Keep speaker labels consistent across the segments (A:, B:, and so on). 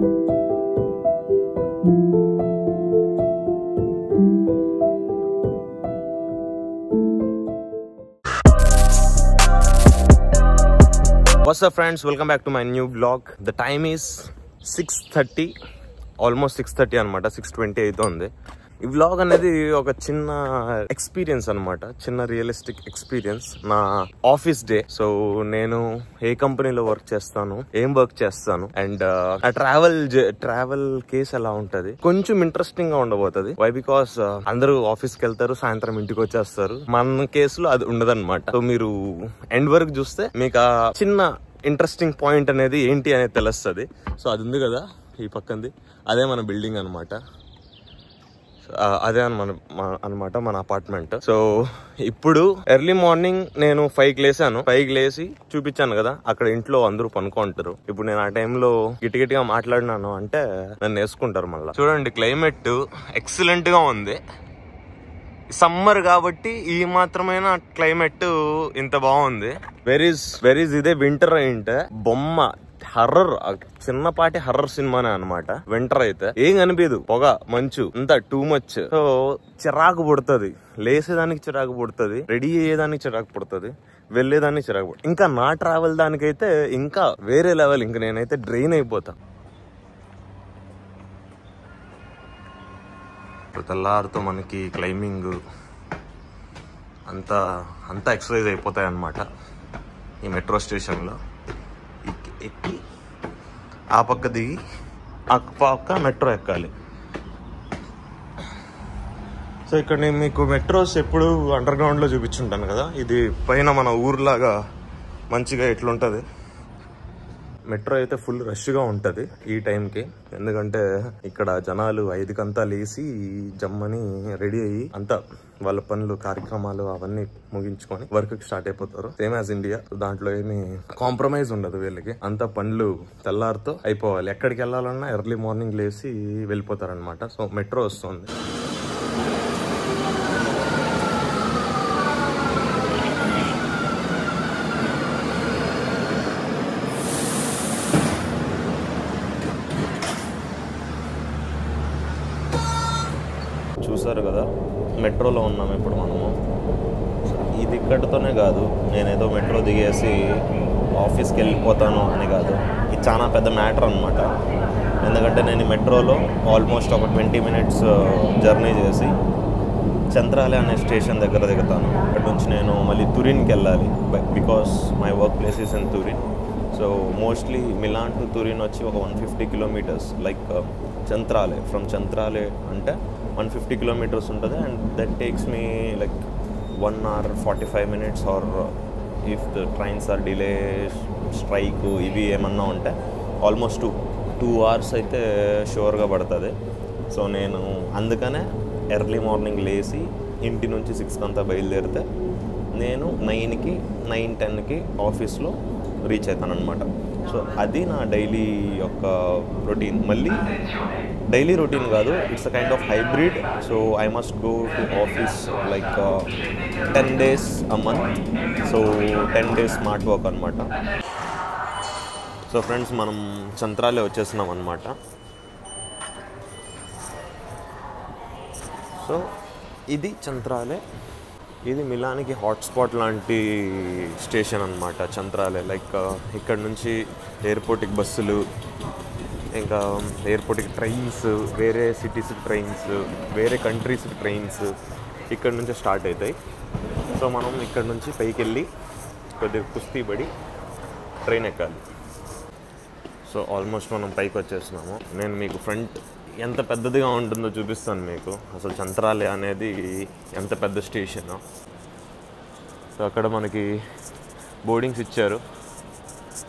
A: What's up friends, welcome back to my new vlog. The time is 6:30, almost 6:30 అనమాట, 6:20 అవుతుంది. ఈ vlog అనేది ఒక చిన్న ఎక్స్పీరియన్స్ అనమాట, చిన్న రియలిస్టిక్ ఎక్స్పీరియన్స్. నా ఆఫీస్ డే. సో నేను ఏ కంపెనీలో వర్క్ చేస్తాను, ఏం వర్క్ చేస్తాను, అండ్ ఆ ట్రావెల్ కేస్ ఎలా ఉంటది, కొంచెం ఇంట్రెస్టింగ్ గా ఉండబోతుంది. వై బికాస్ అందరూ ఆఫీస్ కి వెళ్తారు, సాయంత్రం ఇంటికి వచ్చేస్తారు. మన కేసులో అది ఉండదన్నమాట. సో మీరు ఎండ్ వరకు చూస్తే మీకు ఆ చిన్న ఇంట్రెస్టింగ్ పాయింట్ అనేది ఏంటి అనేది తెలుస్తుంది. సో అది ఉంది కదా ఈ పక్కంది, అదే మన బిల్డింగ్ అనమాట. అదే అనమాట మన అపార్ట్మెంట్. సో ఇప్పుడు ఎర్లీ మార్నింగ్ నేను 5కి లేసాను. 5కి లేసి చూపించాను కదా, అక్కడ ఇంట్లో అందరూ పనుకుంటారు. ఇప్పుడు నేను ఆ టైంలో గిటిగిటిగా మాట్లాడినాను అంటే నన్ను వేసుకుంటారు మళ్ళీ. చూడండి, క్లైమేట్ ఎక్సలెంట్ గా ఉంది. సమ్మర్ కాబట్టి ఈ మాత్రమైన క్లైమేట్ ఇంత బాగుంది. వెరీస్ ఇదే వింటర్ అయింటే బొమ్మ హర్రర్, చిన్నపాటి హర్రర్ సినిమానే అనమాట. వింటర్ అయితే ఏం కనిపించదు, పొగ మంచు అంతా టూ మచ్. సో చిరాకు పుడుతుంది, లేసేదానికి చిరాకు పుడుతుంది, రెడీ అయ్యేదానికి చిరాకు పుడుతుంది, వెళ్లేదానికి చిరాకు పుడుతుంది. ఇంకా నా ట్రావెల్ దానికైతే ఇంకా వేరే లెవెల్. ఇంకా నేనైతే డ్రైన్ అయిపోతా. తెల్లారితో మనకి క్లైంబింగ్ అంతా ఎక్సర్సైజ్ అయిపోతాయి అన్నమాట. ఈ మెట్రో స్టేషన్లో ఎక్కి ఆ పక్క దిగి ఆ పక్క మెట్రో ఎక్కాలి. సో ఇక్కడ నేను మీకు మెట్రోస్ ఎప్పుడు అండర్ గ్రౌండ్లో చూపించుంటాను కదా. ఇది పైన మన ఊర్లాగా మంచిగా ఎట్లుంటుంది. మెట్రో అయితే ఫుల్ రష్గా ఉంటుంది ఈ టైంకి, ఎందుకంటే ఇక్కడ జనాలు 5కంతా లేచి జమ్మని రెడీ అయ్యి అంతా వాళ్ళ పనులు కార్యక్రమాలు అవన్నీ ముగించుకొని వర్క్ స్టార్ట్ అయిపోతారు. Same as India. దాంట్లో ఏమి కాంప్రమైజ్ ఉండదు వీళ్ళకి. అంతా పనులు తెల్లారితో అయిపోవాలి. ఎక్కడికి వెళ్ళాలన్నా ఎర్లీ మార్నింగ్ లేచి వెళ్ళిపోతారనమాట. సో మెట్రో వస్తుంది. చూసారు కదా, మెట్రోలో ఉన్నాము ఇప్పుడు మనము. ఇది ఇక్కడితోనే కాదు, నేనేదో మెట్రో దిగేసి ఆఫీస్కి వెళ్ళిపోతాను అని కాదు. ఇది చాలా పెద్ద మ్యాటర్ అనమాట. ఎందుకంటే నేను మెట్రోలో ఆల్మోస్ట్ ఒక 20 minutes జర్నీ చేసి చంద్రాలయ అనే స్టేషన్ దగ్గర దిగుతాను. అక్కడ నుంచి నేను మళ్ళీ తురిన్కి వెళ్ళాలి, because my work place is in Turin. So mostly Milan to Turin వచ్చి ఒక 150 kilometers. Like Chandralaya, from Chandralaya అంటే 150 kilometers ఉంటుంది. And that takes me like 1 hour 45 minutes. Or if the trains are delay, strike ఇవి ఏమన్నా ఉంటే ఆల్మోస్ట్ 2 hours అయితే షూర్గా పడుతుంది. So నేను అందుకనే ఎర్లీ మార్నింగ్ లేచి ఇంటి నుంచి 6కంతా బయలుదేరితే నేను 9-10కి ఆఫీస్లో రీచ్ అవుతాను అనమాట. సో అది నా డైలీ యొక్క రొటీన్. మళ్ళీ డైలీ రొటీన్ కాదు, it's a kind of hybrid. So I must go to office like 10 days a month. So 10 days smart work అనమాట. సో ఫ్రెండ్స్, మనం చంద్రాలయ వచ్చేసినాం అనమాట. సో ఇది చంద్రాలయ. ఇది మిలాన్కి హాట్స్పాట్ లాంటి స్టేషన్ అనమాట చంద్రాలయ. లైక్ ఇక్కడ నుంచి ఎయిర్పోర్ట్కి బస్సులు, ఇంకా ఎయిర్పోర్ట్కి ట్రైన్స్, వేరే సిటీస్కి ట్రైన్స్, వేరే కంట్రీస్కి ట్రైన్స్ ఇక్కడ నుంచి స్టార్ట్ అవుతాయి. సో మనం ఇక్కడ నుంచి పైకి వెళ్ళి కొద్దిగా కుస్తీ పడి ట్రైన్ ఎక్కాలి. సో ఆల్మోస్ట్ మనం పైకి వచ్చేస్తున్నాము. నేను మీకు ఫ్రంట్ ఎంత పెద్దదిగా ఉంటుందో చూపిస్తాను మీకు. అసలు చంద్రాలయ అనేది ఎంత పెద్ద స్టేషన్. సో అక్కడ మనకి బోర్డింగ్స్ ఇచ్చారు,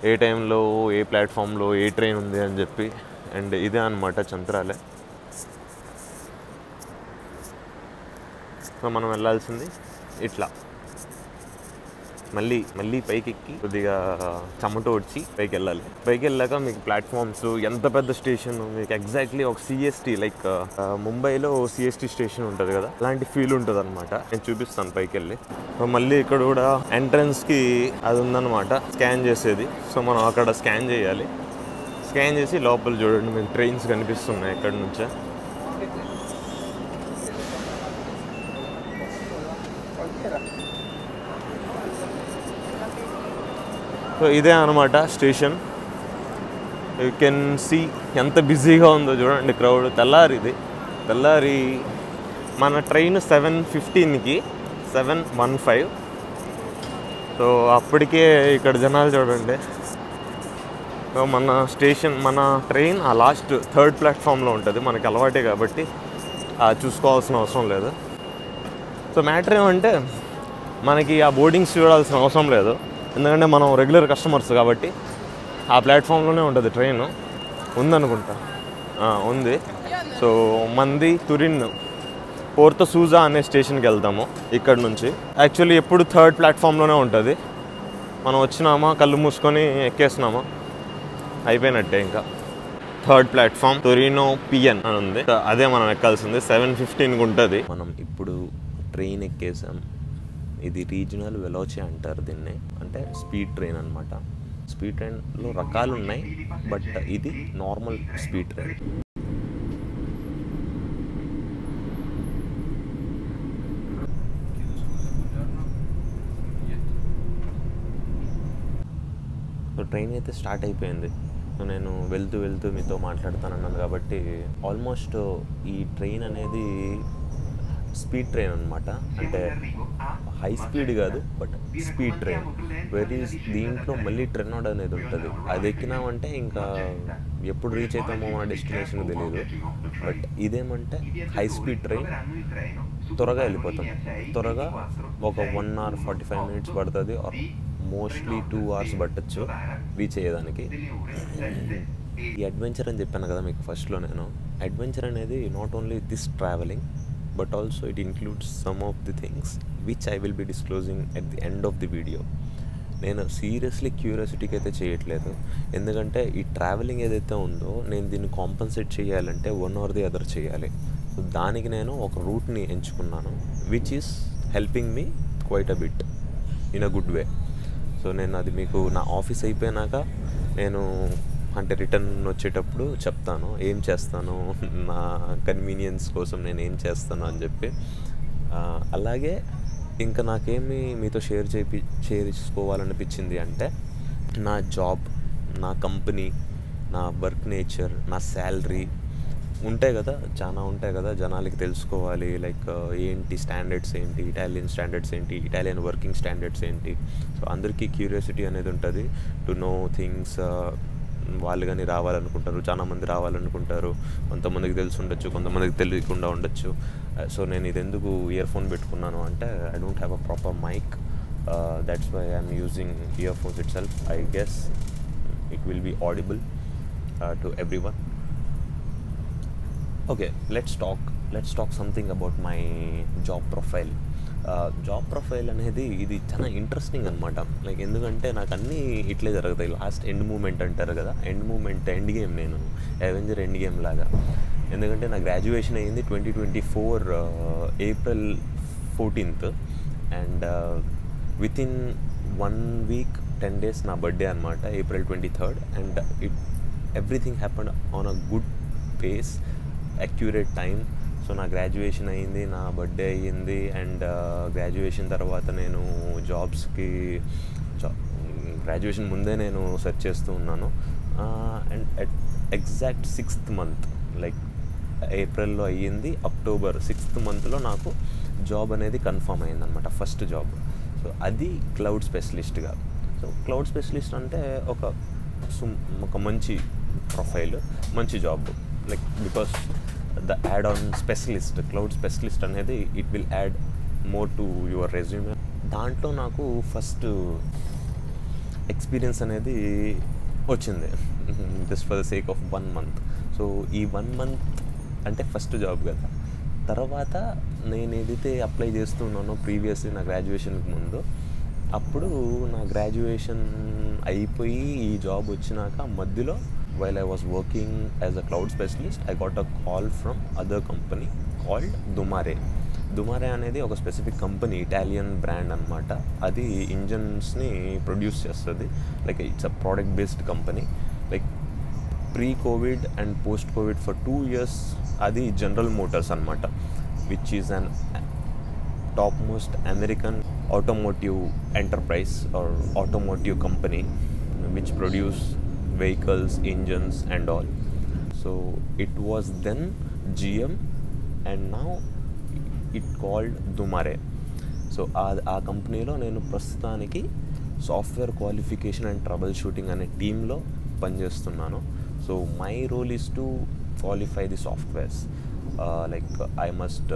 A: ఏ టైంలో ఏ ప్లాట్ఫామ్లో ఏ ట్రైన్ ఉంది అని చెప్పి. అండ్ ఇదే అనమాట చంద్రాలయ. సో మనం వెళ్ళాల్సింది ఇట్లా మళ్ళీ పైకి ఎక్కి కొద్దిగా చెమట వచ్చి పైకి వెళ్ళాలి. పైకి వెళ్ళాక మీకు ప్లాట్ఫామ్స్, ఎంత పెద్ద స్టేషన్ మీకు ఎగ్జాక్ట్లీ ఒక సిఎస్టీ, లైక్ ముంబైలో సిఎస్టీ స్టేషన్ ఉంటుంది కదా, అలాంటి ఫీల్ ఉంటుంది అనమాట. నేను చూపిస్తాను పైకి వెళ్ళి. సో మళ్ళీ ఇక్కడ కూడా ఎంట్రన్స్కి అది ఉందన్నమాట, స్కాన్ చేసేది. సో మనం అక్కడ స్కాన్ చేయాలి. స్కాన్ చేసి లోపల చూడండి, మీకు ట్రైన్స్ కనిపిస్తున్నాయి ఇక్కడ నుంచే. సో ఇదే అనమాట స్టేషన్. యూ కెన్ సీ ఎంత బిజీగా ఉందో చూడండి క్రౌడ్. తెల్లారి మన ట్రైన్ 7:15కి 7:15. సో అప్పటికే ఇక్కడ జనాలు చూడండి. సో మన ట్రైన్ ఆ లాస్ట్ 3rd ప్లాట్ఫామ్లో ఉంటుంది. మనకి అలవాటే కాబట్టి చూసుకోవాల్సిన అవసరం లేదు. సో మ్యాటర్ ఏమంటే మనకి ఆ బోర్డింగ్స్ చూడాల్సిన అవసరం లేదు, ఎందుకంటే మనం రెగ్యులర్ కస్టమర్స్ కాబట్టి ఆ ప్లాట్ఫామ్లోనే ఉంటుంది ట్రైన్. ఉందనుకుంటా, ఉంది. సో మంది తురిన్ పోర్తో సూజా అనే స్టేషన్కి వెళ్తాము ఇక్కడ నుంచి. యాక్చువల్లీ ఎప్పుడు 3rd ప్లాట్ఫామ్లోనే ఉంటుంది. మనం వచ్చినామా, కళ్ళు మూసుకొని ఎక్కేసినామా, అయిపోయినట్టే. ఇంకా 3rd ప్లాట్ఫామ్ టొరినో పిఎన్ అని ఉంది. అదే మనం ఎక్కాల్సింది. 7:15కి ఉంటుంది. మనం ఇప్పుడు ట్రైన్ ఎక్కేసాం. ఇది రీజనల్ వెలోచి అంటారు దీన్ని, అంటే స్పీడ్ ట్రైన్ అనమాట. స్పీడ్ ట్రైన్లో రకాలు ఉన్నాయి, బట్ ఇది normal speed train. So train అయితే స్టార్ట్ అయిపోయింది. నేను వెళ్తూ మీతో మాట్లాడుతానన్నాను కాబట్టి ఆల్మోస్ట్ ఈ ట్రైన్ అనేది స్పీడ్ ట్రైన్ అనమాట. అంటే హై స్పీడ్ కాదు, బట్ స్పీడ్ ట్రైన్. దీంట్లో మళ్ళీ ట్రెనోడ్ అనేది ఉంటుంది. అది ఎక్కినామంటే ఇంకా ఎప్పుడు రీచ్ అవుతామో మన డెస్టినేషన్ తెలియదు. బట్ ఇదేమంటే హై స్పీడ్ ట్రైన్, త్వరగా వెళ్ళిపోతాం. త్వరగా ఒక 1 hour 45 minutes పడుతుంది, ఆర్ మోస్ట్లీ 2 hours పట్టచ్చు రీచ్ అయ్యేదానికి. ఈ అడ్వెంచర్ అని చెప్పాను కదా మీకు ఫస్ట్లో. నేను అడ్వెంచర్ అనేది not only this travelling, but also it includes some of the things which I will be disclosing at the end of the video. నేను సీరియస్లీ క్యూరియాసిటీకి అయితే చేయట్లేదు, ఎందుకంటే ఈ ట్రావెలింగ్ ఏదైతే ఉందో నేను దీన్ని కాంపన్సేట్ చేయాలంటే వన్ ఆర్ ది అదర్ చేయాలి. సో దానికి నేను ఒక రూట్ని ఎంచుకున్నాను, which is helping me quite a bit in a good way. So నేను అది మీకు నా ఆఫీస్ అయిపోయినాక నేను అంటే రిటర్న్ వచ్చేటప్పుడు చెప్తాను ఏం చేస్తాను, నా కన్వీనియన్స్ కోసం నేను ఏం చేస్తాను అని చెప్పి. అలాగే ఇంకా నాకేమి మీతో షేర్ చేసుకోవాలనిపించింది అంటే నా జాబ్, నా కంపెనీ, నా వర్క్ నేచర్, నా శాలరీ చాలా ఉంటాయి కదా జనాలకి తెలుసుకోవాలి. లైక్ ఏంటి స్టాండర్డ్స్ ఏంటి, ఇటాలియన్ స్టాండర్డ్స్ ఏంటి, ఇటాలియన్ వర్కింగ్ స్టాండర్డ్స్ ఏంటి. సో అందరికీ క్యూరియాసిటీ అనేది ఉంటుంది టు నో థింగ్స్. వాళ్ళు కానీ రావాలనుకుంటారు, చాలామంది రావాలనుకుంటారు. కొంతమందికి తెలిసి ఉండొచ్చు, కొంతమందికి తెలియకుండా ఉండొచ్చు. సో నేను ఇది ఎందుకు ఇయర్ ఫోన్ పెట్టుకున్నాను అంటే I don't have a proper mic, that's why I'm using earphones itself. I guess it will be audible to everyone. Okay, let's talk something about my job profile. Job profile అనేది ఇది చాలా interesting అనమాట. Like ఎందుకంటే నాకు అన్నీ ఇట్లే జరుగుతాయి. Last end moment అంటారు కదా, ఎండ్ గేమ్. నేను అవెంజర్ ఎండ్ గేమ్ లాగా. ఎందుకంటే నా గ్రాడ్యుయేషన్ అయ్యింది 2024 April 14th, and within 1 week 10 days నా బర్త్డే అనమాట, April 23rd. And everything happened on a good pace, accurate time. So నా గ్రాడ్యుయేషన్ అయ్యింది, నా బర్త్డే అయ్యింది, అండ్ గ్రాడ్యుయేషన్ తర్వాత నేను గ్రాడ్యుయేషన్ ముందే నేను సెర్చ్ చేస్తూ ఉన్నాను. And exact 6th month, like ఏప్రిల్లో అయ్యింది, October 6th monthలో నాకు జాబ్ అనేది కన్ఫర్మ్ అయ్యిందనమాట, ఫస్ట్ జాబ్. సో అది క్లౌడ్ స్పెషలిస్ట్గా. సో క్లౌడ్ స్పెషలిస్ట్ అంటే ఒక మంచి ప్రొఫైల్, మంచి job. Like because the add on specialist, cloud specialist అనేది it will add more to your resume. దాంట్లో నాకు ఫస్ట్ ఎక్స్పీరియన్స్ అనేది వచ్చింది just for the sake of 1 month. So ఈ 1 month అంటే ఫస్ట్ జాబ్ కదా. తర్వాత నేను ఏదైతే అప్లై చేస్తున్నానో ప్రీవియస్లీ నా గ్రాడ్యుయేషన్కి ముందు, అప్పుడు నా గ్రాడ్యుయేషన్ అయిపోయి ఈ జాబ్ వచ్చినాక మధ్యలో while I was working as a cloud specialist, I got a call from other company called Dumare. Dumare అనేది ఒక స్పెసిఫిక్ కంపెనీ, ఇటాలియన్ బ్రాండ్ అనమాట. అది ఇంజన్స్ని ప్రొడ్యూస్ చేస్తుంది. Like it's a product based company. Like pre-COVID and post-COVID for 2 years అది general Motors అనమాట, which is an topmost American automotive enterprise or automotive company which produce vehicles, engines and all. So it was then GM and now it called Dumare. So ఆ కంపెనీలో నేను ప్రస్తుతానికి software qualification and troubleshooting అనే టీంలో పనిచేస్తున్నాను. So my role is to qualify the softwares. Like I must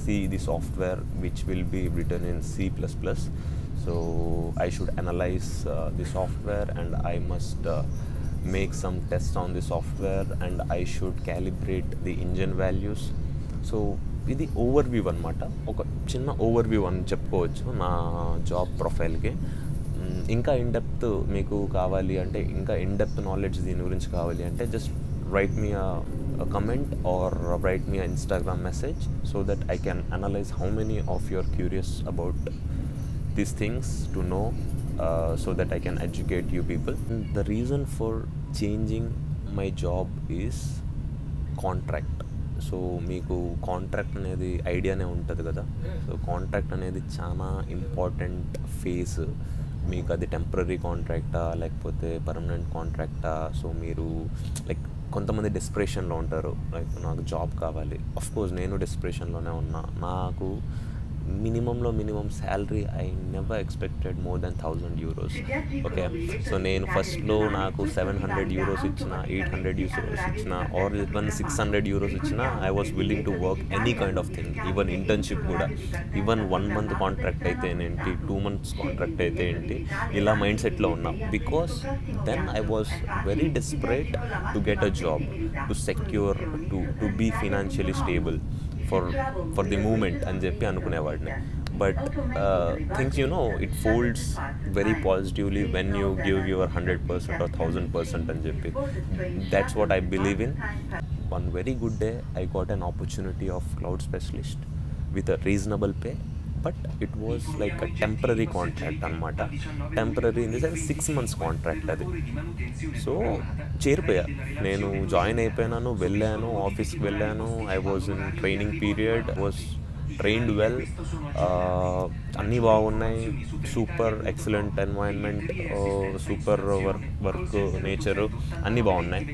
A: see the software which will be written in C++. So I should analyze the software and I must make some tests on the software and I should calibrate the engine values. So ఇది overview అనమాట, ఒక చిన్న overview అని చెప్పుకోవచ్చు నా job ప్రొఫైల్కి. ఇంకా in depth మీకు కావాలి అంటే, ఇంకా ఇన్డెప్త్ నాలెడ్జ్ దీని గురించి కావాలి అంటే just write me a comment or write me an Instagram message so that I can analyze how many of you are curious about these things to know, so that I can educate you people. The reason for changing my job is contract. So మీకు contract అనేది ఐడియానే ఉంటుంది కదా. So contract అనేది చాలా important phase. మీకు అది temporary కాంట్రాక్టా లేకపోతే permanent కాంట్రాక్టా. So మీరు లైక్ కొంతమంది డెస్పరేషన్లో ఉంటారు, లైక్ నాకు జాబ్ కావాలి. అఫ్కోర్స్ నేను డెస్పరేషన్లోనే ఉన్నా. నాకు minimum salary I never expected more than 1000 euros. Okay, so నేను ఫస్ట్లో నాకు 700 euros ఇచ్చిన, 800 euros ఇచ్చిన, ఆర్ ఈవెన్ 600 euros ఇచ్చిన, I was willing to work any kind of thing. Even internship కూడా, ఈవెన్ 1 month కాంట్రాక్ట్ అయితే ఏంటి, 2 months కాంట్రాక్ట్ అయితే ఏంటి, ఇలా మైండ్ సెట్లో ఉన్నా. Because then I was very desperate to get a job, to secure, to be financially stable for the movement అని చెప్పి అనుకునేవాడిని. But things it folds very positively when you give your 100% or 1000% అని చెప్పి. That's what I believe in. One very good day I got an opportunity of cloud specialist with a reasonable pay. But it was like a temporary contract అనమాట. Temporary in the sense 6 months contract అది. So చేరిపోయా, నేను join అయిపోయినాను, వెళ్ళాను, ఆఫీస్కి వెళ్ళాను. I was in training period, was trained well, అన్నీ బాగున్నాయి. Super excellent environment, super work nature అన్నీ బాగున్నాయి.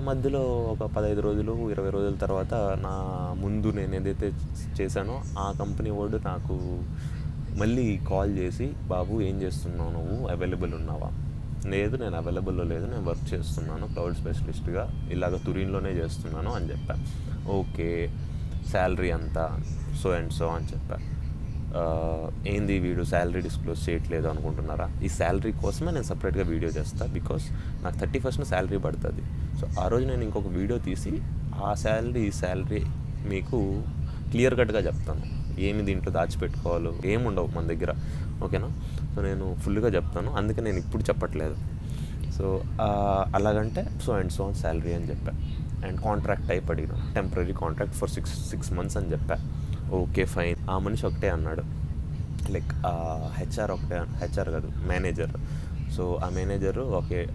A: మధ్యలో ఒక 15 రోజులు 20 రోజుల తర్వాత నా ముందు నేను ఏదైతే చేశానో ఆ కంపెనీ వాడు నాకు మళ్ళీ కాల్ చేసి, బాబు ఏం చేస్తున్నావు, నువ్వు అవైలబుల్ ఉన్నావా? లేదు, నేను అవైలబుల్లో లేదు, నేను వర్క్ చేస్తున్నాను క్లౌడ్ స్పెషలిస్ట్గా, ఇలాగ తురీన్లోనే చేస్తున్నాను అని చెప్పాను. ఓకే, శాలరీ అంతా సో అండ్ సో అని చెప్పా. ఏంది వీడు శాలరీ డిస్క్లోజ్ చేయట్లేదు అనుకుంటున్నారా? ఈ శాలరీ కోసమే నేను సపరేట్గా వీడియో చేస్తాను. బికాస్ నాకు 31st శాలరీ పడుతుంది. సో ఆ రోజు నేను ఇంకొక వీడియో తీసి ఆ శాలరీ ఈ శాలరీ మీకు క్లియర్ కట్గా చెప్తాను. ఏమి దీంట్లో దాచిపెట్టుకోవాలో ఏముండవు మన దగ్గర, ఓకేనా? సో నేను ఫుల్గా చెప్తాను, అందుకే నేను ఇప్పుడు చెప్పట్లేదు. సో అలాగంటే సో అండ్ సో శాలరీ అని చెప్పా. అండ్ కాంట్రాక్ట్ టైప్ అడిగిన, టెంపరీ కాంట్రాక్ట్ ఫర్ 6 months అని చెప్పా. Okay fine. ఆ మనిషి ఒకటే అన్నాడు, లైక్ హెచ్ఆర్ కాదు, మేనేజర్. సో ఆ మేనేజరు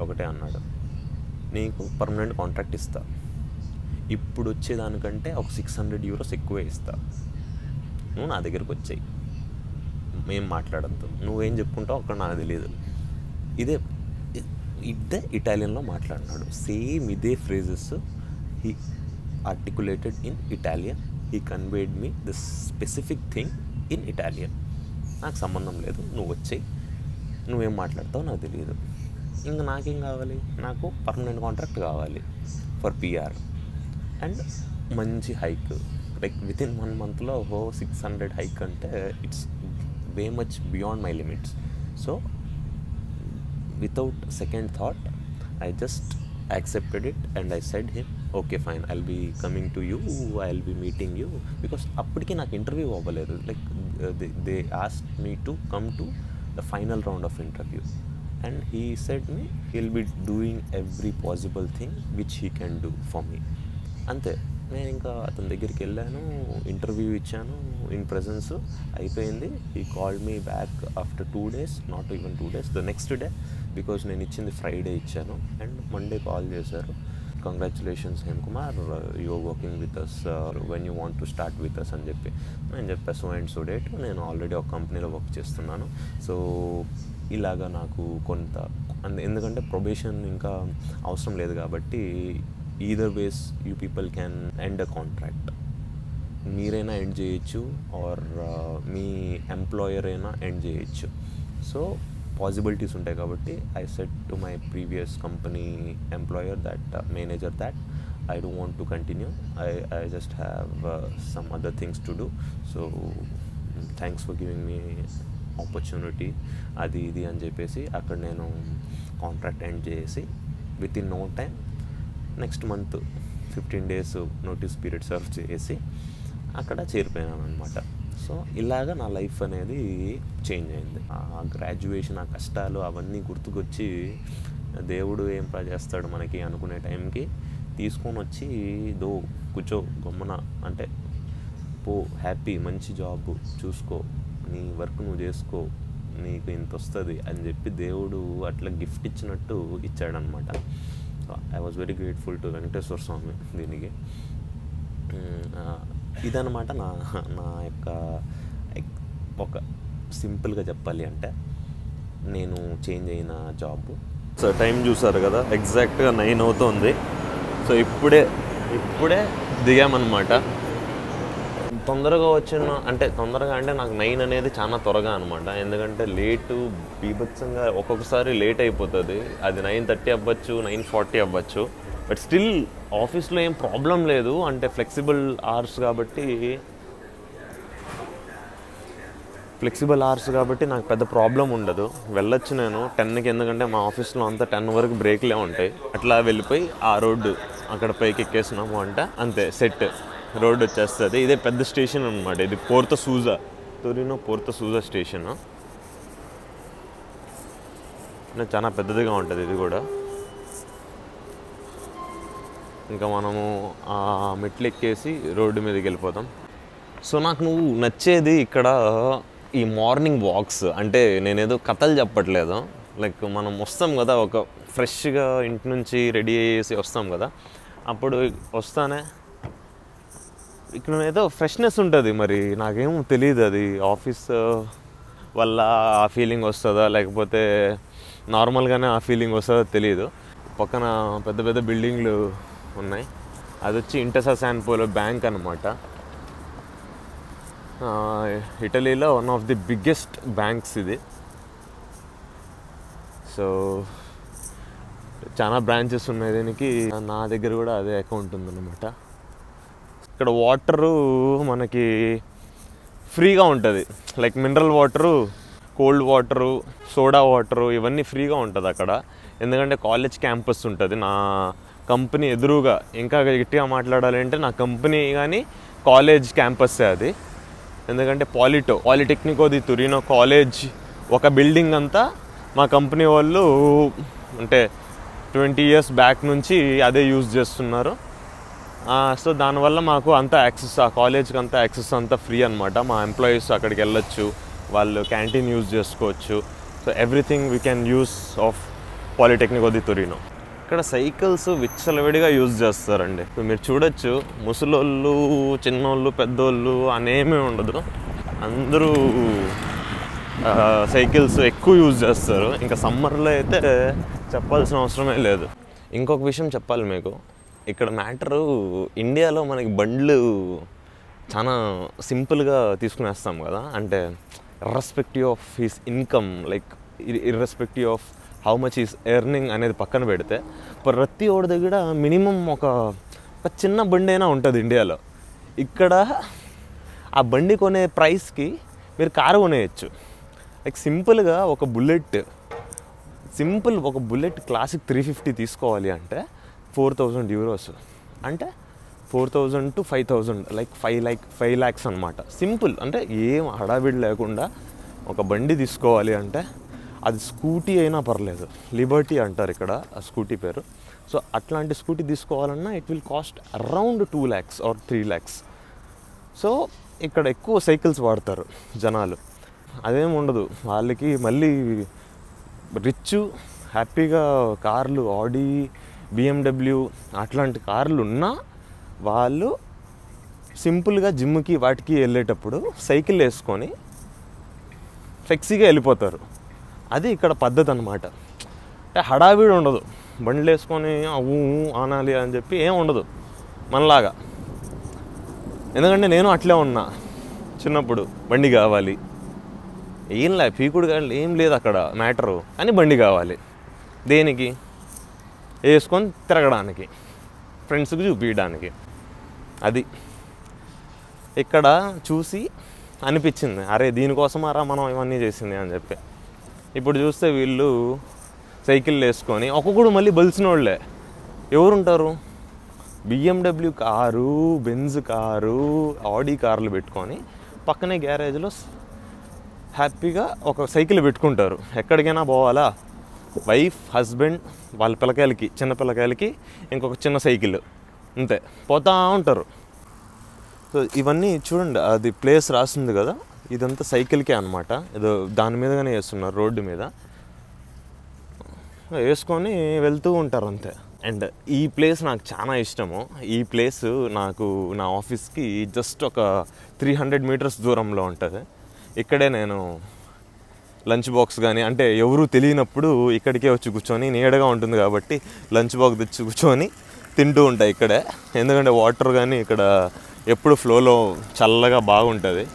A: ఒకటే అన్నాడు, నీకు పర్మనెంట్ కాంట్రాక్ట్ ఇస్తా, ఇప్పుడు వచ్చేదానికంటే ఒక 600 euros ఎక్కువే ఇస్తా, నువ్వు నా దగ్గరికి వచ్చాయి, మేము మాట్లాడద్దు, నువ్వేం చెప్పుకుంటావు అక్కడ నాకు తెలియదు. ఇదే ఇటాలియన్లో మాట్లాడినాడు. సేమ్ ఇదే phrases he articulated in Italian. He conveyed me the specific thing in Italian. నాకు సంబంధం లేదు, నువ్వు వచ్చాయి, నువ్వేం మాట్లాడతావు నాకు తెలియదు. ఇంకా నాకేం కావాలి, నాకు పర్మనెంట్ కాంట్రాక్ట్ కావాలి ఫర్ పిఆర్ అండ్ మంచి హైక్. లైక్ వితిన్ 1 monthలో 600 హైక్ అంటే it's way much beyond my limits. So without second thought I just accepted it and I said him, okay fine, I'll be coming to you, I'll be meeting you. Because అప్పటికి నాకు interview అవ్వలేదు. Like they asked me to come to the final round of interview and he said me he'll be doing every possible thing which he can do for me. అంతే, నేను ఇంకా అతని దగ్గరికి వెళ్ళాను, interview ఇచ్చాను ఇన్ ప్రెజెన్స్, అయిపోయింది. He called me back after 2 days, not even 2 days, the next day. Because నేను ఇచ్చింది ఫ్రైడే ఇచ్చాను అండ్ మండే కాల్ చేశారు. Congratulations Hem Kumar, you're working with us, when you want to start with us అని చెప్పి నేను చెప్పా. So and so date నేను already ఒక కంపెనీలో వర్క్ చేస్తున్నాను. సో ఇలాగా నాకు కొంత ఎందుకంటే ప్రొబేషన్ ఇంకా అవసరం లేదు కాబట్టి either ways you people can end a contract. మీరైనా ఎండ్ చేయొచ్చు ఆర్ మీ ఎంప్లాయర్ అయినా ఎండ్ చేయొచ్చు. సో పాసిబిలిటీస్ ఉంటాయి కాబట్టి I said to my previous company employer that manager that I don't want to continue. I just have some other things to do. So thanks for giving me opportunity. అది ఇది అని చెప్పేసి అక్కడ నేను contract end చేసి with in no time next month 15 days notice period serve చేసి అక్కడ చేరిపోయాను అనమాట. సో ఇలాగ నా లైఫ్ అనేది చేంజ్ అయింది. ఆ గ్రాడ్యుయేషన్, ఆ కష్టాలు అవన్నీ గుర్తుకొచ్చి దేవుడు ఏం చేస్తాడు మనకి అనుకునే టైంకి తీసుకొని వచ్చి కూర్చో గమ్మున అంటే పో, హ్యాపీ, మంచి జాబ్ చూసుకో, నీ వర్క్ నువ్వు చేసుకో, నీకు ఇంత వస్తుంది అని చెప్పి దేవుడు అట్లా గిఫ్ట్ ఇచ్చినట్టు ఇచ్చాడనమాట. I was very grateful to Venkateswara Swami దీనికి. ఇదనమాట నా యొక్క ఒక సింపుల్గా చెప్పాలి అంటే నేను చేంజ్ అయిన జాబ్. సో టైం చూసారు కదా, ఎగ్జాక్ట్గా 9 అవుతుంది. సో ఇప్పుడే దిగామన్నమాట. తొందరగా తొందరగా అంటే నాకు 9 అనేది చాలా త్వరగా అనమాట. ఎందుకంటే లేటు బీభత్సంగా ఒక్కొక్కసారి లేట్ అయిపోతుంది. అది 9:30 అవ్వచ్చు, 9:40 అవ్వచ్చు. బట్ స్టిల్ ఆఫీస్లో ఏం ప్రాబ్లం లేదు, అంటే ఫ్లెక్సిబుల్ అవర్స్ కాబట్టి నాకు పెద్ద ప్రాబ్లం ఉండదు. వెళ్ళొచ్చు నేను 10కి, ఎందుకంటే మా ఆఫీస్లో అంతా 10 వరకు బ్రేక్లే ఉంటాయి. అట్లా వెళ్ళిపోయి ఆ రోడ్డు అక్కడ పైకి ఎక్కేసినాము అంటే అంతే, సెట్ రోడ్డు వచ్చేస్తుంది. ఇదే పెద్ద స్టేషన్ అనమాట. ఇది టొరినో పోర్తో సూజా స్టేషన్. చాలా పెద్దదిగా ఉంటుంది ఇది కూడా. ఇంకా మనము ఆ మెట్లు ఎక్కేసి రోడ్డు మీదకి వెళ్ళిపోతాం. సో నాకు నచ్చేది ఇక్కడ ఈ మార్నింగ్ వాక్స్. అంటే నేనేదో కథలు చెప్పట్లేదు, లైక్ మనం వస్తాం కదా, ఒక ఫ్రెష్గా ఇంటి నుంచి రెడీ అయ్యేసి వస్తాం కదా, అప్పుడు వస్తానే ఇక్కడ ఏదో ఫ్రెష్నెస్ ఉంటుంది. మరి నాకేమో తెలియదు అది ఆఫీస్ వల్ల ఆ ఫీలింగ్ వస్తుందా లేకపోతే నార్మల్గానే ఆ ఫీలింగ్ వస్తుందో తెలియదు. పక్కన పెద్ద పెద్ద బిల్డింగ్లు ఉన్నాయి. అది వచ్చి ఇంటెసా శాన్పోలో బ్యాంక్ అనమాట. ఇటలీలో one of the biggest banks ఇది. సో చాలా బ్రాంచెస్ ఉన్నాయి దీనికి. నా దగ్గర కూడా అదే అకౌంట్ ఉందన్నమాట. ఇక్కడ వాటరు మనకి ఫ్రీగా ఉంటుంది, like mineral water, cold water, soda water ఇవన్నీ ఫ్రీగా ఉంటుంది అక్కడ. ఎందుకంటే కాలేజ్ క్యాంపస్ ఉంటుంది నా కంపెనీ ఎదురుగా. ఇంకా గట్టిగా మాట్లాడాలి అంటే నా కంపెనీ కానీ కాలేజ్ క్యాంపస్సే అది. ఎందుకంటే పాలిటెక్నికో ది టొరినో కాలేజ్ ఒక బిల్డింగ్ అంతా మా కంపెనీ వాళ్ళు అంటే 20 years బ్యాక్ నుంచి అదే యూజ్ చేస్తున్నారు. సో దానివల్ల మాకు అంతా యాక్సెస్, ఆ కాలేజ్కి అంతా యాక్సెస్ అంతా ఫ్రీ అనమాట. మా ఎంప్లాయీస్ అక్కడికి వెళ్ళొచ్చు, వాళ్ళు క్యాంటీన్ యూజ్ చేసుకోవచ్చు. So everything we can use of Politecnico di Torino. ఇక్కడ సైకిల్స్ విచ్చలవిడిగా యూజ్ చేస్తారండి. ఇప్పుడు మీరు చూడొచ్చు, ముసలోళ్ళు, చిన్నోళ్ళు, పెద్దోళ్ళు అనేమీ ఉండదు, అందరూ సైకిల్స్ ఎక్కువ యూజ్ చేస్తారు. ఇంకా సమ్మర్లో అయితే చెప్పాల్సిన అవసరమే లేదు. ఇంకొక విషయం చెప్పాలి మీకు, ఇక్కడ మ్యాటరు ఇండియాలో మనకి బండ్లు చాలా సింపుల్గా తీసుకునేస్తాం కదా. అంటే irrespective of his income, like irrespective of how much is earning అనేది పక్కన పెడితే ప్రతి ఒడి దగ్గర మినిమం ఒక చిన్న బండి అయినా ఉంటుంది ఇండియాలో. ఇక్కడ ఆ బండి కొనే ప్రైస్కి మీరు కారు కొనేయచ్చు. లైక్ సింపుల్గా ఒక బుల్లెట్ క్లాసిక్ 350 తీసుకోవాలి అంటే 4,000 euros, అంటే 4,000 to 5,000, లైక్ 5 lakhs అనమాట. సింపుల్, అంటే ఏం హడావిడి లేకుండా ఒక బండి తీసుకోవాలి అంటే అది స్కూటీ అయినా పర్లేదు, లిబర్టీ అంటారు ఇక్కడ ఆ స్కూటీ పేరు. సో అట్లాంటి స్కూటీ తీసుకోవాలన్నా it will cost around 2 lakhs or 3 lakhs. So ఇక్కడ ఎక్కువ సైకిల్స్ వాడతారు జనాలు. అదేం ఉండదు వాళ్ళకి. మళ్ళీ రిచ్ హ్యాపీగా కార్లు, ఆడీ, BMW అట్లాంటి కార్లు ఉన్నా వాళ్ళు సింపుల్గా జిమ్కి వాటికి వెళ్ళేటప్పుడు సైకిల్ వేసుకొని ఫ్లెక్సీగా వెళ్ళిపోతారు. అది ఇక్కడ పద్ధతి అన్నమాట. అంటే హడావిడి ఉండదు, బండ్లు వేసుకొని ఊ ఆనాలి అని చెప్పి ఏం ఉండదు మనలాగా. ఎందుకంటే నేను అట్లే ఉన్నా చిన్నప్పుడు, బండి కావాలి, ఏం లే పీకుడు కాదు, ఏం లేదు అక్కడ మ్యాటరు, కానీ బండి కావాలి. దేనికి? వేసుకొని తిరగడానికి, ఫ్రెండ్స్కి చూపించడానికి. అది ఇక్కడ చూసి అనిపించింది, అరే దీనికోసమారా మనం ఇవన్నీ చేసింది అని చెప్పి. ఇప్పుడు చూస్తే వీళ్ళు సైకిల్ వేసుకొని, ఒక్కొక్కడు మళ్ళీ బలిసిన వాళ్ళే ఎవరుంటారు, BMW కారు, బెంజ్ కారు, ఆడి కార్లు పెట్టుకొని పక్కనే గ్యారేజ్లో హ్యాపీగా ఒక సైకిల్ పెట్టుకుంటారు. ఎక్కడికైనా పోవాలా, వైఫ్, హస్బెండ్, వాళ్ళ పిల్లకాయలకి, చిన్న పిల్లకాయలకి ఇంకొక చిన్న సైకిల్, అంతే పోతూ ఉంటారు. సో ఇవన్నీ చూడండి, అది ప్లేస్ రాసింది కదా, ఇదంతా సైకిల్కే అనమాట. ఏదో దాని మీదగానే వేస్తున్నారు, రోడ్డు మీద వేసుకొని వెళ్తూ ఉంటారు అంతే. అండ్ ఈ ప్లేస్ నాకు చాలా ఇష్టము. ఈ ప్లేస్ నాకు నా ఆఫీస్కి జస్ట్ ఒక 300 మీటర్స్ దూరంలో ఉంటుంది. ఇక్కడే నేను లంచ్ బాక్స్ కానీ, అంటే ఎవరు తెలియనప్పుడు ఇక్కడికే వచ్చి కూర్చొని, నీడగా ఉంటుంది కాబట్టి లంచ్ బాక్స్ తెచ్చి కూర్చొని తింటూ ఉంటాయి ఇక్కడే. ఎందుకంటే వాటర్ కానీ ఇక్కడ ఎప్పుడు ఫ్లోలో చల్లగా బాగుంటుంది.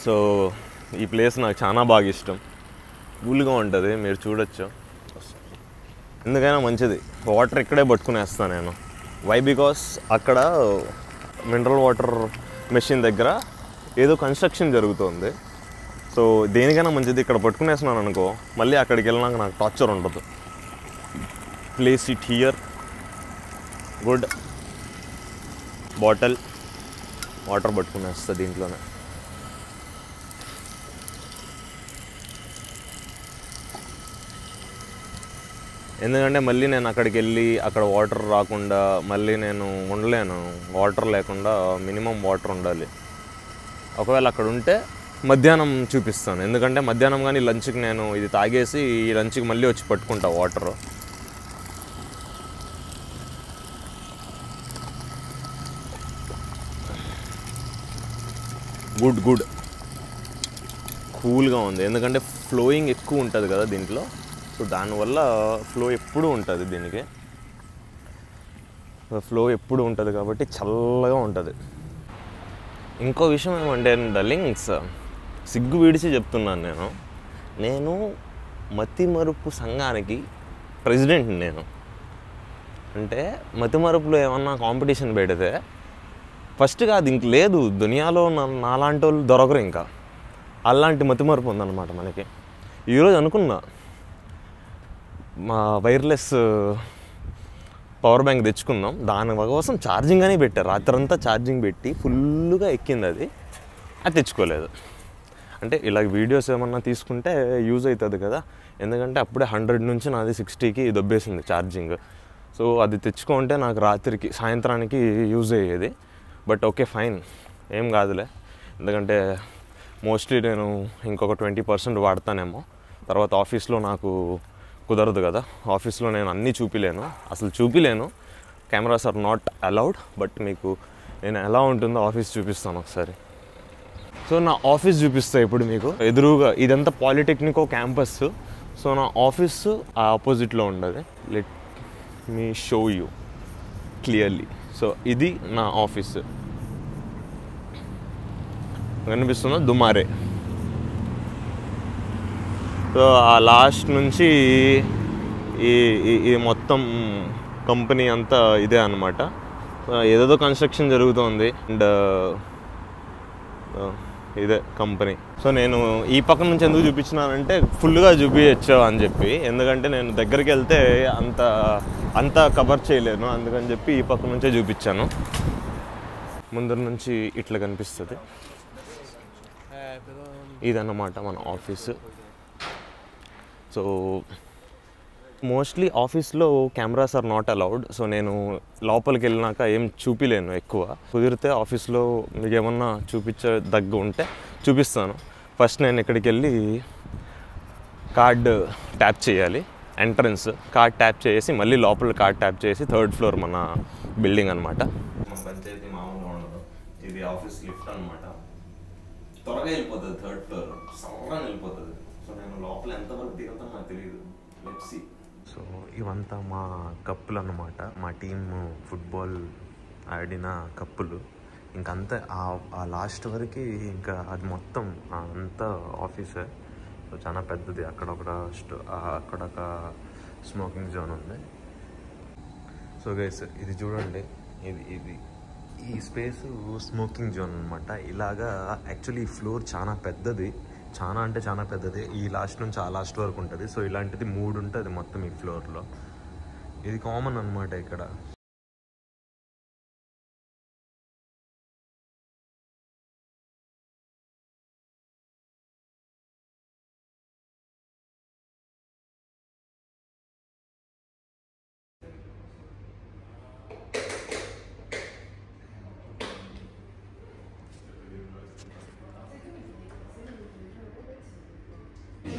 A: సో ఈ ప్లేస్ నాకు చాలా బాగా ఇష్టం, కూల్గా ఉంటుంది, మీరు చూడొచ్చు. ఎందుకైనా మంచిది, వాటర్ ఇక్కడే పట్టుకునేస్తాను నేను. వై? బికాస్ అక్కడ మినరల్ వాటర్ మెషిన్ దగ్గర ఏదో కన్స్ట్రక్షన్ జరుగుతుంది. సో దేనికైనా మంచిది ఇక్కడ పట్టుకునేస్తున్నాను అనుకో, మళ్ళీ అక్కడికి వెళ్ళినాక నాకు టార్చర్ ఉండదు. Place it here, good bottle water పట్టుకునేస్తా దీంట్లోనే. ఎందుకంటే మళ్ళీ నేను అక్కడికి వెళ్ళి అక్కడ వాటర్ రాకుండా మళ్ళీ నేను ఉండలేను. వాటర్ లేకుండా మినిమం వాటర్ ఉండాలి. ఒకవేళ అక్కడ ఉంటే మధ్యాహ్నం చూపిస్తాను, ఎందుకంటే మధ్యాహ్నం కానీ లంచ్కి నేను ఇది తాగేసి ఈ లంచ్కి మళ్ళీ వచ్చి పట్టుకుంటా వాటర్. గుడ్ గుడ్ కూల్గా ఉంది, ఎందుకంటే ఫ్లోయింగ్ ఎక్కువ ఉంటుంది కదా దీంట్లో. సో దానివల్ల ఫ్లో ఎప్పుడూ ఉంటుంది, దీనికి ఫ్లో ఎప్పుడు ఉంటుంది కాబట్టి చల్లగా ఉంటుంది. ఇంకో విషయం ఏమంటే డార్లింగ్స్, సిగ్గు విడిచి చెప్తున్నాను, నేను మతిమరుపు సంఘానికి ప్రెసిడెంట్. నేను అంటే మతిమరుపులో ఏమన్నా కాంపిటీషన్ పెడితే ఫస్ట్గా అది ఇంక లేదు, దునియాలో నాలాంటి వాళ్ళు దొరకరు. ఇంకా అలాంటి మతిమరుపు ఉందన్నమాట మనకి. ఈరోజు అనుకున్నా, మా వైర్లెస్ పవర్ బ్యాంక్ తెచ్చుకుందాం, దానికోసం ఛార్జింగ్ అని పెట్టారు. రాత్రంతా ఛార్జింగ్ పెట్టి ఫుల్గా ఎక్కింది, అది తెచ్చుకోలేదు. అంటే ఇలా వీడియోస్ ఏమన్నా తీసుకుంటే యూజ్ అవుతుంది కదా, ఎందుకంటే అప్పుడే 100 నుంచి నాది 60కి దొబ్బేసింది ఛార్జింగ్. సో అది తెచ్చుకుంటే నాకు రాత్రికి, సాయంత్రానికి యూజ్ అయ్యేది. బట్ ఓకే ఫైన్, ఏం కాదులే. ఎందుకంటే మోస్ట్లీ నేను ఇంకొక 20% వాడతానేమో. తర్వాత ఆఫీస్లో నాకు కుదరదు కదా, ఆఫీస్లో నేను అన్నీ అసలు చూపిలేను. Cameras are not allowed. But మీకు నేను ఎలా ఉంటుందో ఆఫీస్ చూపిస్తాను ఒకసారి. సో నా ఆఫీస్ చూపిస్తా ఇప్పుడు మీకు ఎదురుగా. ఇదంతా పాలిటెక్నికో క్యాంపస్. సో నా ఆఫీస్ ఆ ఆపోజిట్లో ఉండదు. Let me show you clearly. So ఇది నా ఆఫీస్, కనిపిస్తుందా? దుమారే. సో ఆ లాస్ట్ నుంచి ఈ మొత్తం కంపెనీ అంతా ఇదే అన్నమాట. ఏదేదో కన్స్ట్రక్షన్ జరుగుతుంది అండ్ ఇదే కంపెనీ. సో నేను ఈ పక్క నుంచి ఎందుకు చూపించినానంటే ఫుల్గా చూపించచ్చు అని చెప్పి, ఎందుకంటే నేను దగ్గరికి వెళ్తే అంత కవర్ చేయలేను, అందుకని చెప్పి ఈ పక్క నుంచే చూపించాను. ముందర నుంచి ఇట్లా కనిపిస్తుంది. ఇదన్నమాట మన ఆఫీసు. సో మోస్ట్లీ ఆఫీస్లో cameras are not allowed. So నేను లోపలికి వెళ్ళినాక ఏం చూపిలేను ఎక్కువ. కుదిరితే ఆఫీస్లో మీకు ఏమన్నా చూపించదగ్గ ఉంటే చూపిస్తాను. ఫస్ట్ నేను ఇక్కడికి వెళ్ళి కార్డ్ ట్యాప్ చేయాలి. ఎంట్రన్స్ కార్డ్ ట్యాప్ చేసి మళ్ళీ లోపల కార్డ్ ట్యాప్ చేసి 3rd ఫ్లోర్ మన బిల్డింగ్ అనమాట. మన పంచాయతీ మామూలుగా ఉండదు. ఇది ఆఫీస్ లిఫ్ట్ అనమాట. త్వరగా వెళ్ళిపోతుంది 3rd ఫ్లోర్, సరళంగా వెళ్ళిపోతుంది. సో నేను లోపల ఎంతవరకు దిగుతాను నాకు తెలియదు. Let's see. సో ఇవంతా మా కప్పులు అన్నమాట. మా టీమ్ ఫుట్బాల్ ఆడిన కప్పులు. ఇంకంతా ఆ లాస్ట్ వరకు ఇంకా అది మొత్తం అంతా ఆఫీసే. సో చాలా పెద్దది. అక్కడొక స్మోకింగ్ జోన్ ఉంది. సో గైస్ ఇది చూడండి, ఇది ఈ స్పేస్ స్మోకింగ్ జోన్ అనమాట. ఇలాగా యాక్చువల్లీ ఈ ఫ్లోర్ చాలా పెద్దది, చాలా అంటే చాలా పెద్దది. ఈ లాస్ట్ నుంచి ఆ లాస్ట్ వరకు ఉంటుంది. సో ఇలాంటిది 3 ఉంటుంది మొత్తం ఈ ఫ్లోర్లో. ఇది కామన్ అనమాట ఇక్కడ.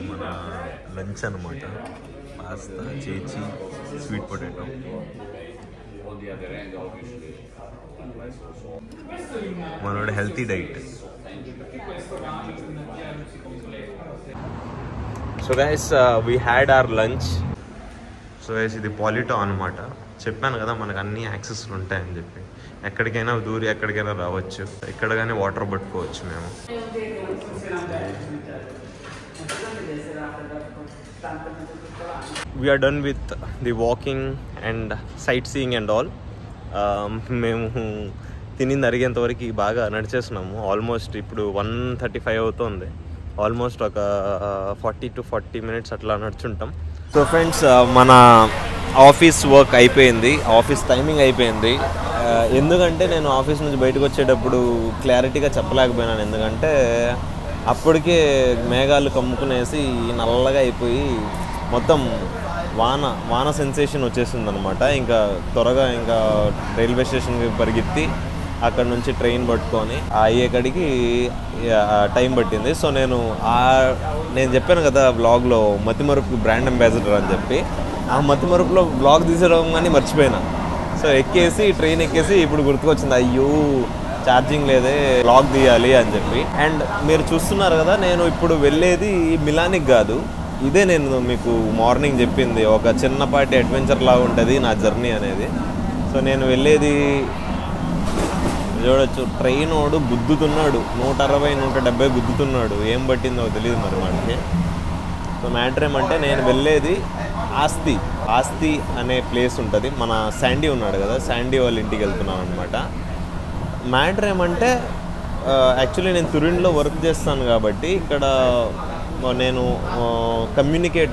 A: మన లంచ్ అనమాట. పాస్తా, చేచి, స్వీట్ పొటాటో. మనోడ healthy diet. So guys we had our lunch. So guys ఇది పాలిటో అనమాట. చెప్పాను కదా మనకు అన్ని యాక్సెస్లు ఉంటాయని చెప్పి. ఎక్కడికైనా దూరి ఎక్కడికైనా రావచ్చు. ఇక్కడ కానీ వాటర్ పట్టుకోవచ్చు మేము. We are done with the walking and sightseeing and all. మేము తినింది అరిగేంత వరకు బాగా నడిచేస్తున్నాము. ఆల్మోస్ట్ ఇప్పుడు 1:35 అవుతుంది. ఆల్మోస్ట్ ఒక 40 to 40 minutes అట్లా నడుచుంటాం. సో ఫ్రెండ్స్ మన ఆఫీస్ వర్క్ అయిపోయింది. ఆఫీస్ టైమింగ్ అయిపోయింది. ఎందుకంటే నేను ఆఫీస్ నుంచి బయటకు వచ్చేటప్పుడు క్లారిటీగా చెప్పలేకపోయినాను. ఎందుకంటే అప్పటికే మేఘాలు కమ్ముకునేసి నల్లగా అయిపోయి మొత్తం వాన సెన్సేషన్ వచ్చేసింది అనమాట. ఇంకా త్వరగా ఇంకా రైల్వే స్టేషన్కి పరిగెత్తి అక్కడ నుంచి ట్రైన్ పట్టుకొని అయ్యేకాడికి టైం పట్టింది. సో నేను చెప్పాను కదా బ్లాగ్లో మతిమరుపు బ్రాండ్ అంబాసిడర్ అని చెప్పి. ఆ మతిమరుపులో బ్లాగ్ తీసేయడం కానీ మర్చిపోయినా. సో ట్రైన్ ఎక్కేసి ఇప్పుడు గుర్తుకొచ్చింది, అయ్యో ఛార్జింగ్ లేదే, బ్లాగ్ తీయాలి అని చెప్పి. అండ్ మీరు చూస్తున్నారు కదా, నేను ఇప్పుడు వెళ్ళేది మిలానికి కాదు. ఇదే నేను మీకు మార్నింగ్ చెప్పింది, ఒక చిన్నపాటి అడ్వెంచర్ లాగా ఉంటుంది నా జర్నీ అనేది. సో నేను వెళ్ళేది చూడొచ్చు, ట్రైన్ వాడు గుద్దుతున్నాడు, 160-170 గుద్దుతున్నాడు. ఏం పట్టిందో తెలియదు మరి వాడికి. సో మ్యాటర్ ఏమంటే నేను వెళ్ళేది ఆస్తి అనే ప్లేస్ ఉంటుంది. మన శాండీ ఉన్నాడు కదా, శాండీ వాళ్ళ ఇంటికి వెళ్తున్నాను అనమాట. మ్యాటర్ ఏమంటే యాక్చువల్లీ నేను తురిన్లో వర్క్ చేస్తాను కాబట్టి ఇక్కడ నేను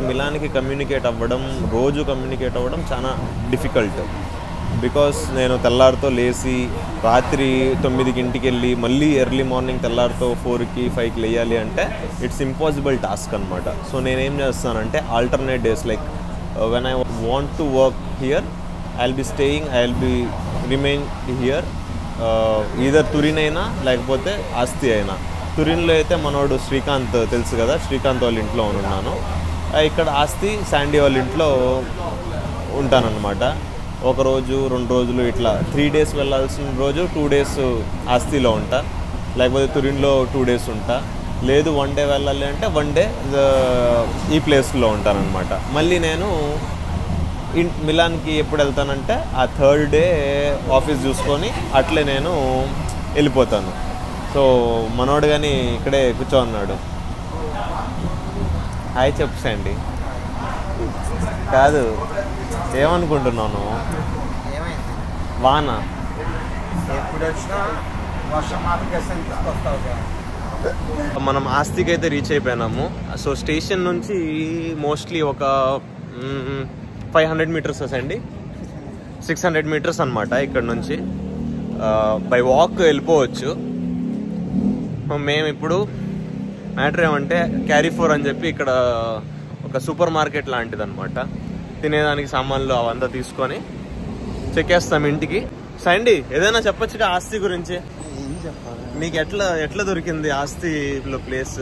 A: మిలాన్కి కమ్యూనికేట్ అవ్వడం, రోజు కమ్యూనికేట్ అవ్వడం చాలా డిఫికల్ట్. బికాస్ నేను తెల్లారితో లేచి రాత్రి 9కి ఇంటికి వెళ్ళి మళ్ళీ ఎర్లీ మార్నింగ్ తెల్లారితో 4కి 5కి లేయాలి అంటే ఇట్స్ ఇంపాసిబుల్ టాస్క్ అనమాట. సో నేనేం చేస్తానంటే alternate days, like when I want to work here I will be remain here. Either Turin అయినా లేకపోతే ఆస్తి అయినా. తురిన్లో అయితే మనోడు శ్రీకాంత్ తెలుసు కదా, శ్రీకాంత్ వాళ్ళ ఇంట్లో ఉన్నాను. ఇక్కడ ఆస్తి శాండీ వాళ్ళ ఇంట్లో ఉంటానన్నమాట. ఒకరోజు 2 రోజులు ఇట్లా 3 డేస్ వెళ్ళాల్సిన రోజు 2 డేస్ ఆస్తిలో ఉంటా, లేకపోతే తురిన్లో 2 డేస్ ఉంటా. లేదు 1 డే వెళ్ళాలి అంటే 1 డే ఈ ప్లేస్లో ఉంటానన్నమాట. మళ్ళీ నేను మిలాన్కి ఎప్పుడు వెళ్తానంటే ఆ 3rd డే ఆఫీస్ చూసుకొని అట్లే నేను వెళ్ళిపోతాను. సో మనోడు కానీ ఇక్కడే కూర్చోన్నాడు. హాయ్ చెప్పు శాండీ. కాదు, ఏమనుకుంటున్నాను, వాన మనం ఆస్తికి అయితే రీచ్ అయిపోయినాము. సో స్టేషన్ నుంచి మోస్ట్లీ ఒక 500 మీటర్స్ అండి, 600 మీటర్స్ అనమాట. ఇక్కడ నుంచి బై వాక్ వెళ్ళిపోవచ్చు. మేము ఇప్పుడు మ్యాటర్ ఏమంటే క్యారీఫోర్ అని చెప్పి ఇక్కడ ఒక సూపర్ మార్కెట్ లాంటిది అనమాట. తినేదానికి సామాన్లు అవంతా తీసుకొని చెక్కేస్తాం ఇంటికి. సండి ఏదైనా చెప్పొచ్చుగా ఆస్తి గురించి?
B: ఏం చెప్పాలి,
A: నీకు ఎట్లా దొరికింది ఆస్తిలో ప్లేస్?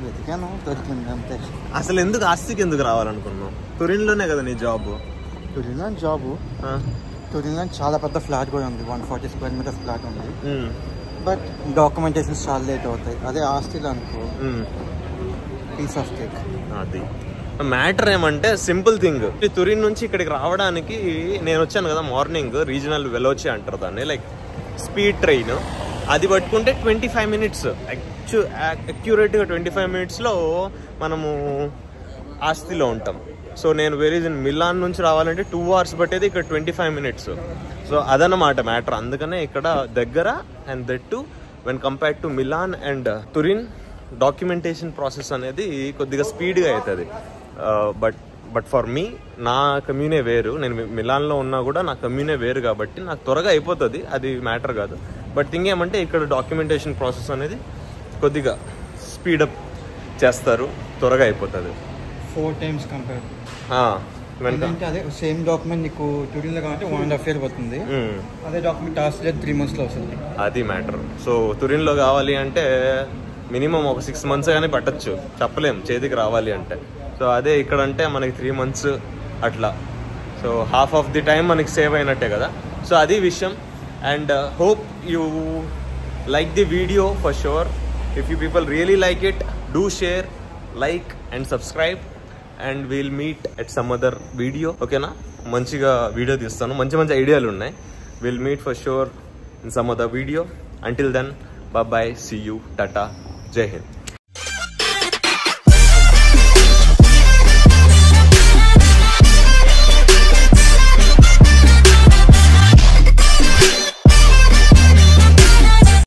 B: వెతికాను, దొరికింది అంతే.
A: అసలు ఎందుకు ఆస్తికి ఎందుకు రావాలనుకున్నావు? తురిన్లోనే కదా నీ జాబ్?
B: తురిన్లో జాబు, తురిన్లో చాలా పెద్ద ఫ్లాట్ కూడా ఉంది, 140 స్క్వేర్ మీటర్స్ ఫ్లాట్ ఉంది. బట్ డాక్యుమెంటేషన్స్ చాలా లేట్ అవుతాయి. అదే ఆస్తిలో అనుకో పీస్ ఆఫ్ కేక్. అది
A: మ్యాటర్ ఏమంటే సింపుల్ థింగ్. తురిన్ నుంచి ఇక్కడికి రావడానికి నేను వచ్చాను కదా మార్నింగ్, రీజనల్ వెలోచి అంటారు దాన్ని, లైక్ స్పీడ్ ట్రైన్. అది పట్టుకుంటే 25 మినిట్స్, అక్యురేట్గా 25 మినిట్స్లో మనము ఆస్తిలో ఉంటాం. సో నేను మిలాన్ నుంచి రావాలంటే 2 hours పట్టేది, ఇక్కడ 25 మినిట్స్. సో అదన్నమాట మ్యాటర్. అందుకనే ఇక్కడ దగ్గర. And that too when compared to Milan and Turin, documentation process అనేది కొద్దిగా స్పీడ్గా అవుతుంది. బట్ ఫర్ మీ, నా కమ్యూనే వేరు. నేను మిలాన్లో ఉన్నా కూడా నా కమ్యూనే వేరు కాబట్టి నాకు త్వరగా అయిపోతుంది, అది మ్యాటర్ కాదు. బట్ థింగ్ ఏమంటే ఇక్కడ డాక్యుమెంటేషన్ ప్రాసెస్ అనేది కొద్దిగా స్పీడప్ చేస్తారు, త్వరగా అయిపోతుంది.
B: 4 times కంపేర్. అదే సేమ్ డాక్యుమెంట్ నీకు తురిన్లో కాబట్టి 1.5 years పడుతుంది. అదే డాక్యుమెంట్ ఆస్ట్రేలియా 3 monthsలో వస్తుంది.
A: అది మ్యాటర్. సో తురిన్లో కావాలి అంటే మినిమం ఒక 6 months కానీ పట్టచ్చు, చెప్పలేం చేతికి రావాలి అంటే. సో అదే ఇక్కడ అంటే మనకి 3 months అట్లా. So half of the time మనకి సేవ్ అయినట్టే కదా. సో అది విషయం. And hope you like the video for sure. If you people really like it, do share, like and subscribe. And we'll meet at some other video. ఓకేనా? మంచిగా video తీస్తాను, మంచి మంచి ఐడియాలు ఉన్నాయి. Will meet for sure in some other video. Until then, bye bye, see you, tata, jai hind.